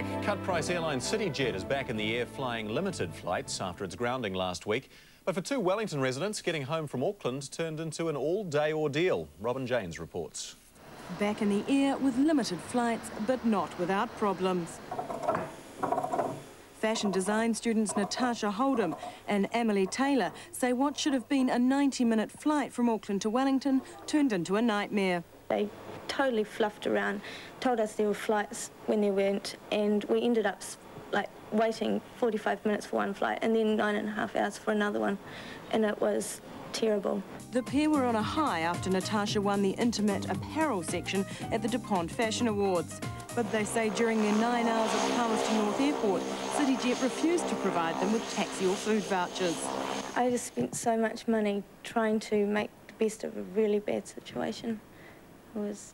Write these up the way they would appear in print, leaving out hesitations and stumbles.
back. Cut-price airline CityJet is back in the air flying limited flights after its grounding last week. But for two Wellington residents, getting home from Auckland turned into an all-day ordeal. Robin Janes reports. Back in the air with limited flights, but not without problems. Fashion design students Natasha Holdham and Emily Taylor say what should have been a 90-minute flight from Auckland to Wellington turned into a nightmare. They totally fluffed around, told us there were flights when there weren't, and we ended up waiting 45 minutes for one flight and then 9.5 hours for another one, and it was terrible. The pair were on a high after Natasha won the intimate apparel section at the DuPont Fashion Awards. But they say during their 9 hours at Palmerston North Airport, CityJet refused to provide them with taxi or food vouchers. I just spent so much money trying to make the best of a really bad situation. It was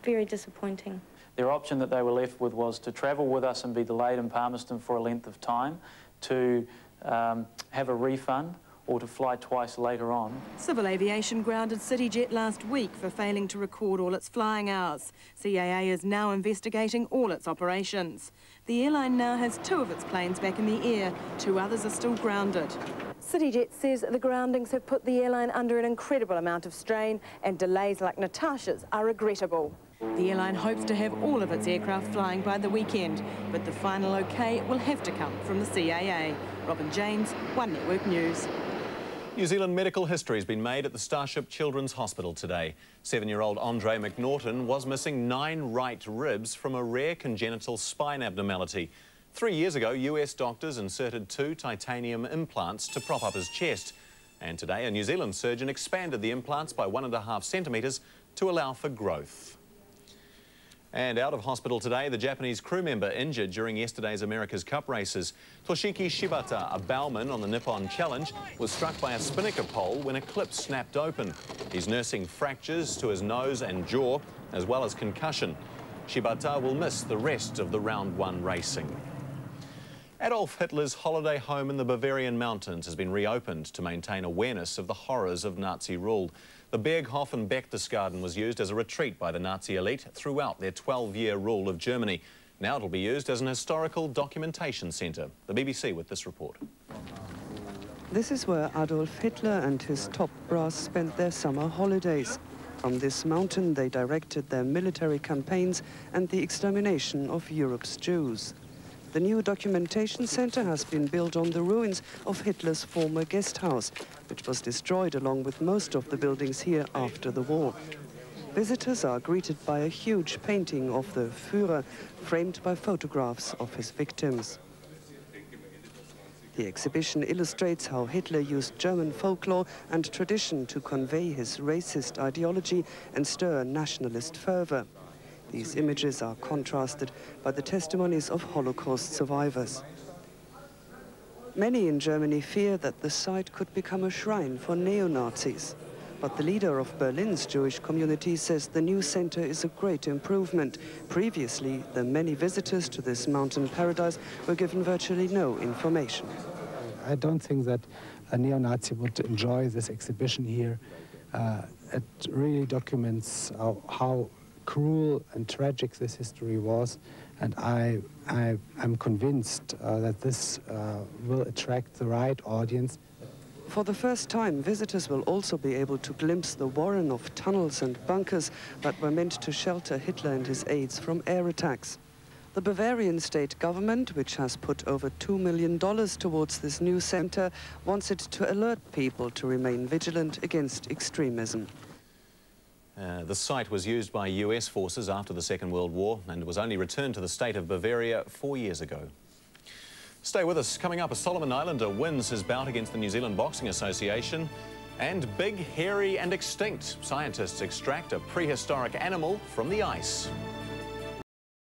very disappointing. Their option that they were left with was to travel with us and be delayed in Palmerston for a length of time, to have a refund, or to fly twice later on. Civil Aviation grounded CityJet last week for failing to record all its flying hours. CAA is now investigating all its operations. The airline now has 2 of its planes back in the air. 2 others are still grounded. CityJet says the groundings have put the airline under an incredible amount of strain, and delays like Natasha's are regrettable. The airline hopes to have all of its aircraft flying by the weekend, but the final OK will have to come from the CAA. Robin Janes, One Network News. New Zealand medical history has been made at the Starship Children's Hospital today. 7-year-old Andre McNaughton was missing 9 right ribs from a rare congenital spine abnormality. 3 years ago, US doctors inserted 2 titanium implants to prop up his chest. And today, a New Zealand surgeon expanded the implants by 1.5 centimetres to allow for growth. And out of hospital today, the Japanese crew member injured during yesterday's America's Cup races. Toshiki Shibata, a bowman on the Nippon Challenge, was struck by a spinnaker pole when a clip snapped open. He's nursing fractures to his nose and jaw, as well as concussion. Shibata will miss the rest of the round 1 racing. Adolf Hitler's holiday home in the Bavarian mountains has been reopened to maintain awareness of the horrors of Nazi rule. The Berghof and Berchtesgaden was used as a retreat by the Nazi elite throughout their 12-year rule of Germany. Now it'll be used as an historical documentation centre. The BBC with this report. This is where Adolf Hitler and his top brass spent their summer holidays. From this mountain they directed their military campaigns and the extermination of Europe's Jews. The new documentation centre has been built on the ruins of Hitler's former guest house, which was destroyed along with most of the buildings here after the war. Visitors are greeted by a huge painting of the Führer, framed by photographs of his victims. The exhibition illustrates how Hitler used German folklore and tradition to convey his racist ideology and stir nationalist fervour. These images are contrasted by the testimonies of Holocaust survivors. Many in Germany fear that the site could become a shrine for neo-Nazis. But the leader of Berlin's Jewish community says the new center is a great improvement. Previously, the many visitors to this mountain paradise were given virtually no information. I don't think that a neo-Nazi would enjoy this exhibition here. It really documents how cruel and tragic this history was, and I'm convinced that this will attract the right audience. For the first time, visitors will also be able to glimpse the warren of tunnels and bunkers that were meant to shelter Hitler and his aides from air attacks. The Bavarian state government, which has put over $2 million towards this new center, wants it to alert people to remain vigilant against extremism. The site was used by US forces after the Second World War and was only returned to the state of Bavaria 4 years ago. Stay with us. Coming up, a Solomon Islander wins his bout against the New Zealand Boxing Association. And big, hairy and extinct. Scientists extract a prehistoric animal from the ice.